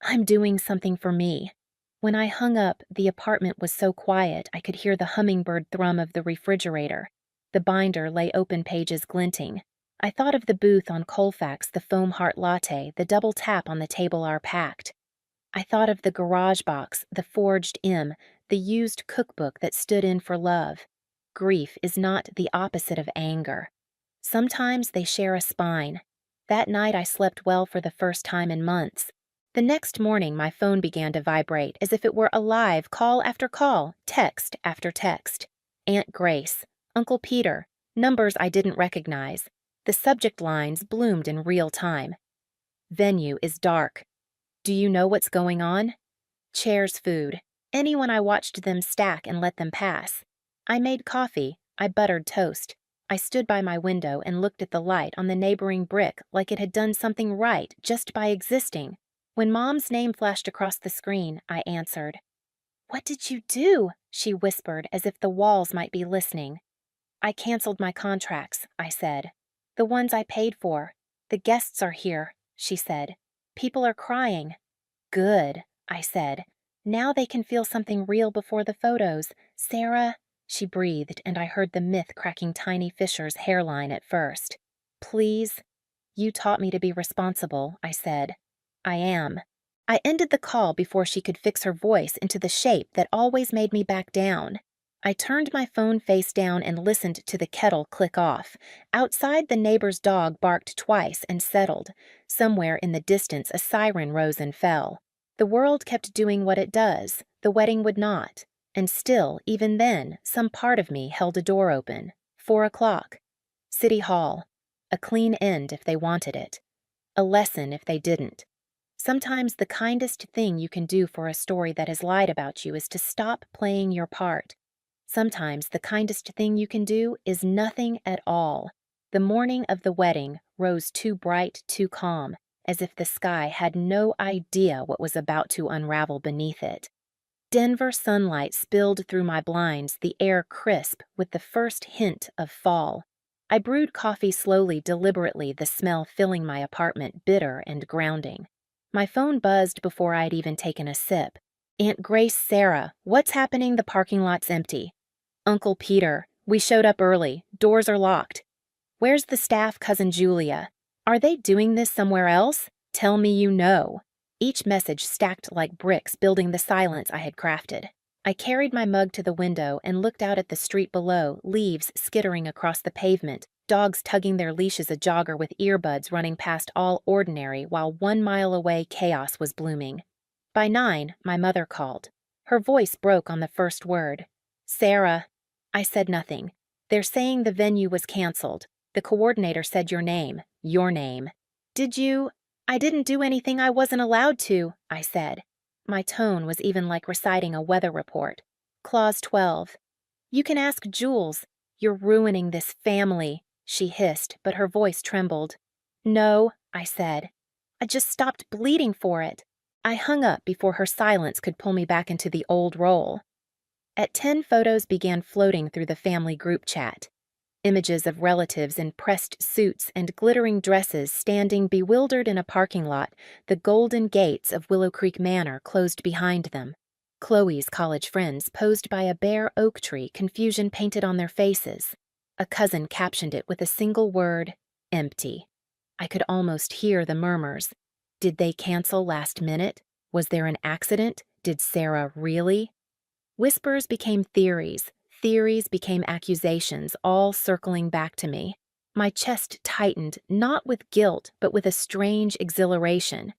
"I'm doing something for me." When I hung up, the apartment was so quiet I could hear the hummingbird thrum of the refrigerator. The binder lay open, pages glinting. I thought of the booth on Colfax, the foam heart latte, the double tap on the table our packed. I thought of the garage box, the forged M, the used cookbook that stood in for love. Grief is not the opposite of anger. Sometimes they share a spine. That night I slept well for the first time in months. The next morning my phone began to vibrate as if it were alive, call after call, text after text. Aunt Grace, Uncle Peter, numbers I didn't recognize. The subject lines bloomed in real time. Venue is dark. Do you know what's going on? Chairs food. Anyone I watched them stack and let them pass. I made coffee. I buttered toast. I stood by my window and looked at the light on the neighboring brick like it had done something right just by existing. When Mom's name flashed across the screen, I answered. "What did you do?" she whispered as if the walls might be listening. "I canceled my contracts," I said. "The ones I paid for. The guests are here," she said. "People are crying." "Good," I said. "Now they can feel something real before the photos. Sarah," she breathed, and I heard the myth cracking tiny Fisher's hairline at first. "Please?" "You taught me to be responsible," I said. "I am." I ended the call before she could fix her voice into the shape that always made me back down. I turned my phone face down and listened to the kettle click off. Outside, the neighbor's dog barked twice and settled. Somewhere in the distance, a siren rose and fell. The world kept doing what it does. The wedding would not. And still, even then, some part of me held a door open. 4 o'clock. City Hall. A clean end if they wanted it. A lesson if they didn't. Sometimes the kindest thing you can do for a story that has lied about you is to stop playing your part. Sometimes the kindest thing you can do is nothing at all. The morning of the wedding rose too bright, too calm, as if the sky had no idea what was about to unravel beneath it. Denver sunlight spilled through my blinds, the air crisp with the first hint of fall. I brewed coffee slowly, deliberately, the smell filling my apartment bitter and grounding. My phone buzzed before I'd even taken a sip. "Aunt Grace, Sarah, what's happening? The parking lot's empty." "Uncle Peter, we showed up early. Doors are locked." "Where's the staff, Cousin Julia? Are they doing this somewhere else? Tell me you know." Each message stacked like bricks, building the silence I had crafted. I carried my mug to the window and looked out at the street below, leaves skittering across the pavement, dogs tugging their leashes, a jogger with earbuds running past all ordinary while 1 mile away chaos was blooming. By 9, my mother called. Her voice broke on the first word. "Sarah." I said nothing. "They're saying the venue was canceled. The coordinator said your name. Your name." "Did you—" "I didn't do anything I wasn't allowed to," I said. My tone was even like reciting a weather report. "Clause 12. You can ask Jules. You're ruining this family," she hissed, but her voice trembled. "No," I said. "I just stopped bleeding for it." I hung up before her silence could pull me back into the old role. At 10, photos began floating through the family group chat. Images of relatives in pressed suits and glittering dresses standing bewildered in a parking lot, the golden gates of Willow Creek Manor closed behind them. Chloe's college friends posed by a bare oak tree, confusion painted on their faces. A cousin captioned it with a single word, empty. I could almost hear the murmurs. Did they cancel last minute? Was there an accident? Did Sarah really? Whispers became theories. Theories became accusations, all circling back to me. My chest tightened, not with guilt, but with a strange exhilaration.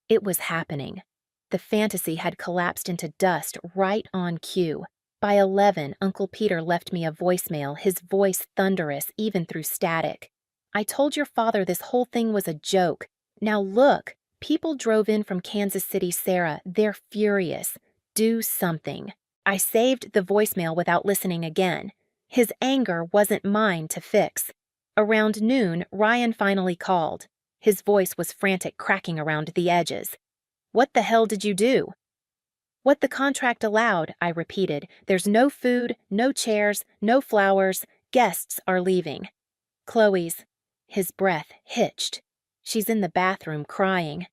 It was happening. The fantasy had collapsed into dust right on cue. By 11, Uncle Peter left me a voicemail, his voice thunderous even through static. "I told your father this whole thing was a joke. Now look, people drove in from Kansas City, Sarah. They're furious. Do something." I saved the voicemail without listening again. His anger wasn't mine to fix. Around noon, Ryan finally called. His voice was frantic, cracking around the edges. "What the hell did you do?" "What the contract allowed," I repeated. "There's no food, no chairs, no flowers. Guests are leaving." "Chloe's." His breath hitched. "She's in the bathroom crying."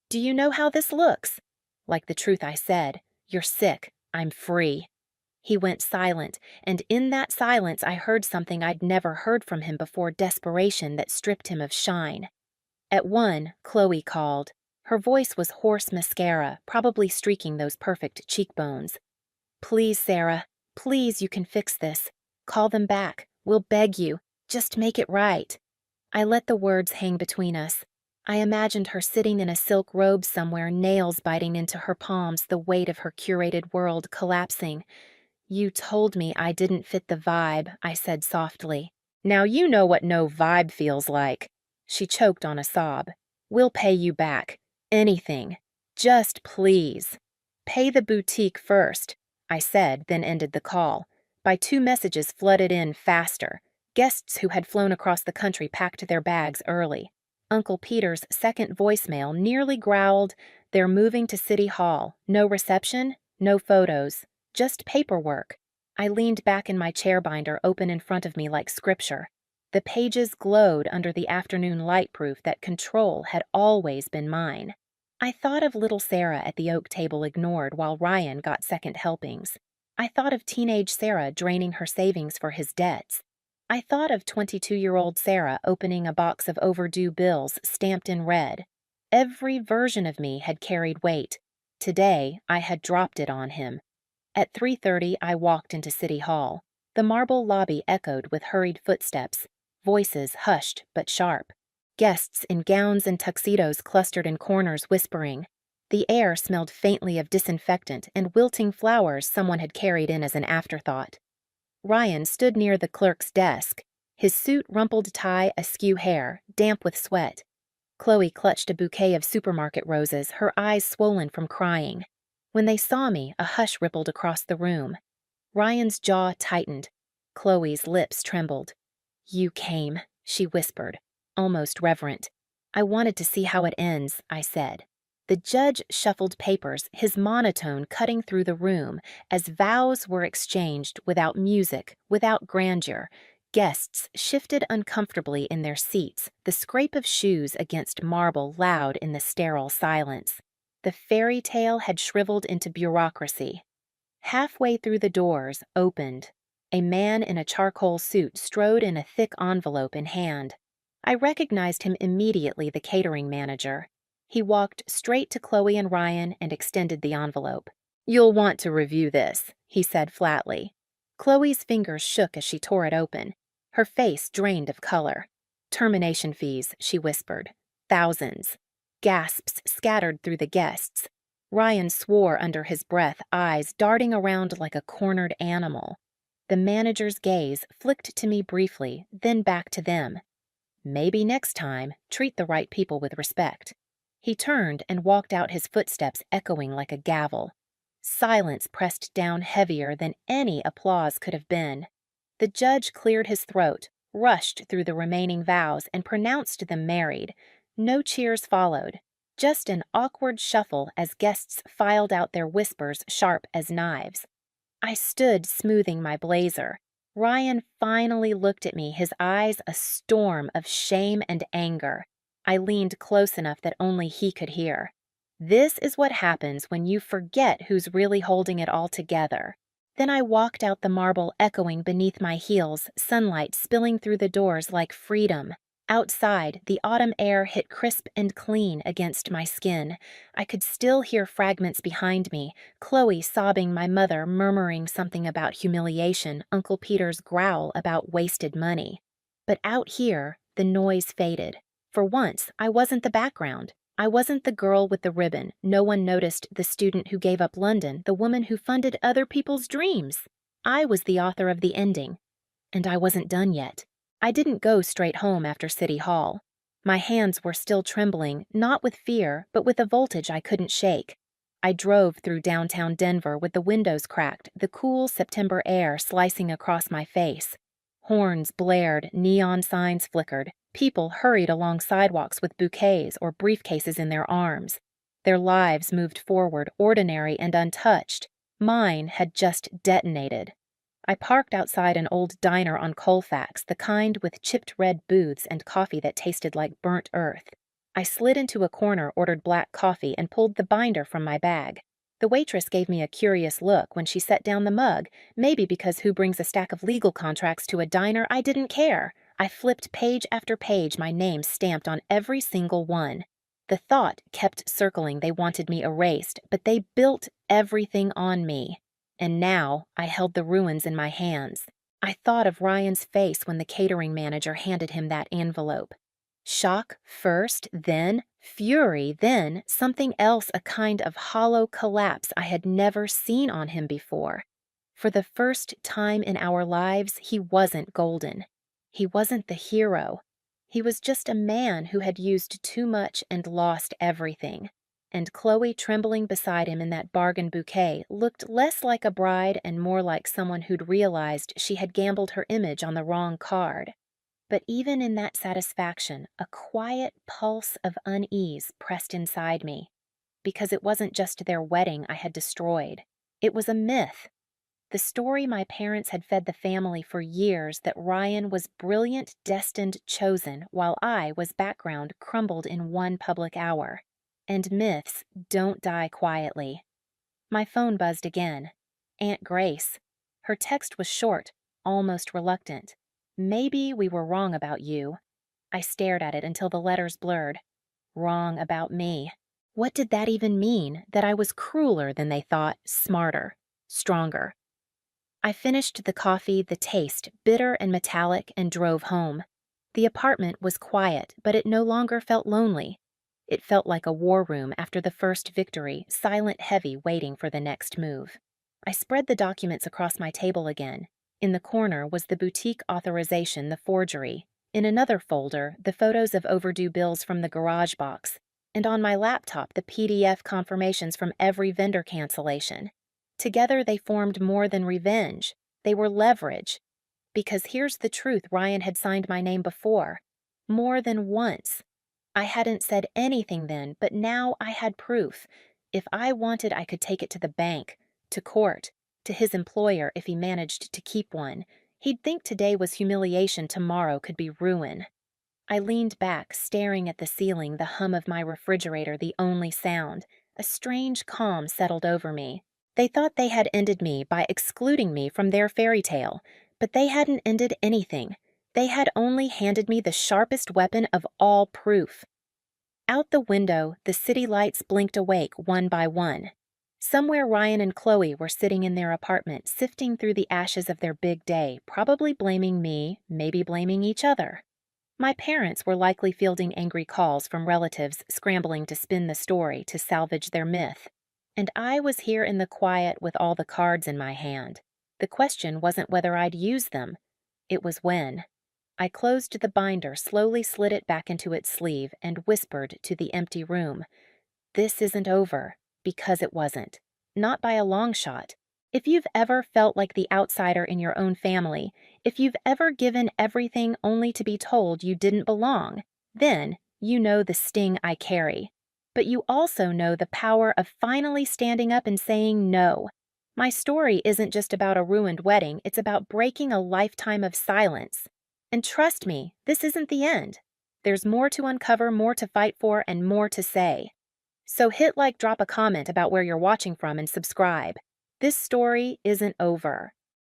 "Do you know how this looks?" Like the truth I said. "You're sick. I'm free." He went silent, and in that silence I heard something I'd never heard from him before, desperation that stripped him of shine. At 1, Chloe called. Her voice was hoarse mascara, probably streaking those perfect cheekbones. "Please, Sarah. Please, you can fix this. Call them back. We'll beg you. Just make it right." I let the words hang between us. I imagined her sitting in a silk robe somewhere, nails biting into her palms, the weight of her curated world collapsing. "You told me I didn't fit the vibe," I said softly. "Now you know what no vibe feels like." She choked on a sob. "We'll pay you back. Anything. Just please." "Pay the boutique first," I said, then ended the call. By 2 messages flooded in faster. Guests who had flown across the country packed their bags early. Uncle Peter's second voicemail nearly growled, "They're moving to City Hall. No reception, no photos. Just paperwork." I leaned back in my chair binder open in front of me like scripture. The pages glowed under the afternoon light proof that control had always been mine. I thought of little Sarah at the oak table ignored while Ryan got second helpings. I thought of teenage Sarah draining her savings for his debts. I thought of 22-year-old Sarah opening a box of overdue bills stamped in red. Every version of me had carried weight. Today, I had dropped it on him. At 3:30, I walked into City Hall. The marble lobby echoed with hurried footsteps, voices hushed but sharp. Guests in gowns and tuxedos clustered in corners whispering. The air smelled faintly of disinfectant and wilting flowers someone had carried in as an afterthought. Ryan stood near the clerk's desk, his suit rumpled tie askew hair, damp with sweat. Chloe clutched a bouquet of supermarket roses, her eyes swollen from crying. When they saw me, a hush rippled across the room. Ryan's jaw tightened. Chloe's lips trembled. "You came," she whispered, almost reverent. "I wanted to see how it ends," I said. The judge shuffled papers, his monotone cutting through the room, as vows were exchanged without music, without grandeur. Guests shifted uncomfortably in their seats, the scrape of shoes against marble loud in the sterile silence. The fairy tale had shriveled into bureaucracy. Halfway through the doors opened. A man in a charcoal suit strode in, a thick envelope in hand. I recognized him immediately, the catering manager. He walked straight to Chloe and Ryan and extended the envelope. "You'll want to review this," he said flatly. Chloe's fingers shook as she tore it open. Her face drained of color. "Termination fees," she whispered. "Thousands." Gasps scattered through the guests. Ryan swore under his breath, eyes darting around like a cornered animal. The manager's gaze flicked to me briefly, then back to them. "Maybe next time, treat the right people with respect." He turned and walked out, his footsteps echoing like a gavel. Silence pressed down heavier than any applause could have been. The judge cleared his throat, rushed through the remaining vows, and pronounced them married. No cheers followed, just an awkward shuffle as guests filed out, their whispers sharp as knives. I stood smoothing my blazer. Ryan finally looked at me, his eyes a storm of shame and anger. I leaned close enough that only he could hear. "This is what happens when you forget who's really holding it all together." Then I walked out, the marble echoing beneath my heels, sunlight spilling through the doors like freedom. Outside, the autumn air hit crisp and clean against my skin. I could still hear fragments behind me, Chloe sobbing, my mother murmuring something about humiliation, Uncle Peter's growl about wasted money. But out here, the noise faded. For once, I wasn't the background. I wasn't the girl with the ribbon. No one noticed the student who gave up London, the woman who funded other people's dreams. I was the author of the ending. And I wasn't done yet. I didn't go straight home after City Hall. My hands were still trembling, not with fear, but with a voltage I couldn't shake. I drove through downtown Denver with the windows cracked, the cool September air slicing across my face. Horns blared, neon signs flickered. People hurried along sidewalks with bouquets or briefcases in their arms. Their lives moved forward, ordinary and untouched. Mine had just detonated. I parked outside an old diner on Colfax, the kind with chipped red booths and coffee that tasted like burnt earth. I slid into a corner, ordered black coffee, and pulled the binder from my bag. The waitress gave me a curious look when she set down the mug, maybe because who brings a stack of legal contracts to a diner? I didn't care. I flipped page after page, my name stamped on every single one. The thought kept circling, they wanted me erased, but they built everything on me. And now I held the ruins in my hands. I thought of Ryan's face when the catering manager handed him that envelope. Shock first, then fury, then something else, a kind of hollow collapse I had never seen on him before. For the first time in our lives, he wasn't golden. He wasn't the hero. He was just a man who had used too much and lost everything. And Chloe trembling beside him in that bargain bouquet looked less like a bride and more like someone who'd realized she had gambled her image on the wrong card. But even in that satisfaction, a quiet pulse of unease pressed inside me, because it wasn't just their wedding I had destroyed. It was a myth. The story my parents had fed the family for years that Ryan was brilliant, destined, chosen, while I was background, crumbled in one public hour. And myths don't die quietly. My phone buzzed again. Aunt Grace. Her text was short, almost reluctant. Maybe we were wrong about you. I stared at it until the letters blurred. Wrong about me. What did that even mean? That I was crueler than they thought, smarter, stronger. I finished the coffee, the taste, bitter and metallic, and drove home. The apartment was quiet, but it no longer felt lonely. It felt like a war room after the first victory, silent, heavy, waiting for the next move. I spread the documents across my table again. In the corner was the boutique authorization, the forgery. In another folder, the photos of overdue bills from the garage box. And on my laptop, the PDF confirmations from every vendor cancellation. Together they formed more than revenge. They were leverage. Because here's the truth, Ryan had signed my name before. More than once. I hadn't said anything then, but now I had proof. If I wanted, I could take it to the bank, to court, to his employer if he managed to keep one. He'd think today was humiliation, tomorrow could be ruin. I leaned back, staring at the ceiling, the hum of my refrigerator the only sound. A strange calm settled over me. They thought they had ended me by excluding me from their fairy tale, but they hadn't ended anything. They had only handed me the sharpest weapon of all proof. Out the window, the city lights blinked awake one by one. Somewhere Ryan and Chloe were sitting in their apartment, sifting through the ashes of their big day, probably blaming me, maybe blaming each other. My parents were likely fielding angry calls from relatives scrambling to spin the story to salvage their myth. And I was here in the quiet with all the cards in my hand. The question wasn't whether I'd use them. It was when. I closed the binder, slowly slid it back into its sleeve, and whispered to the empty room. This isn't over, because it wasn't. Not by a long shot. If you've ever felt like the outsider in your own family, if you've ever given everything only to be told you didn't belong, then you know the sting I carry. But you also know the power of finally standing up and saying no. My story isn't just about a ruined wedding, it's about breaking a lifetime of silence. And trust me, this isn't the end. There's more to uncover, more to fight for, and more to say. So hit like, drop a comment about where you're watching from, and subscribe. This story isn't over.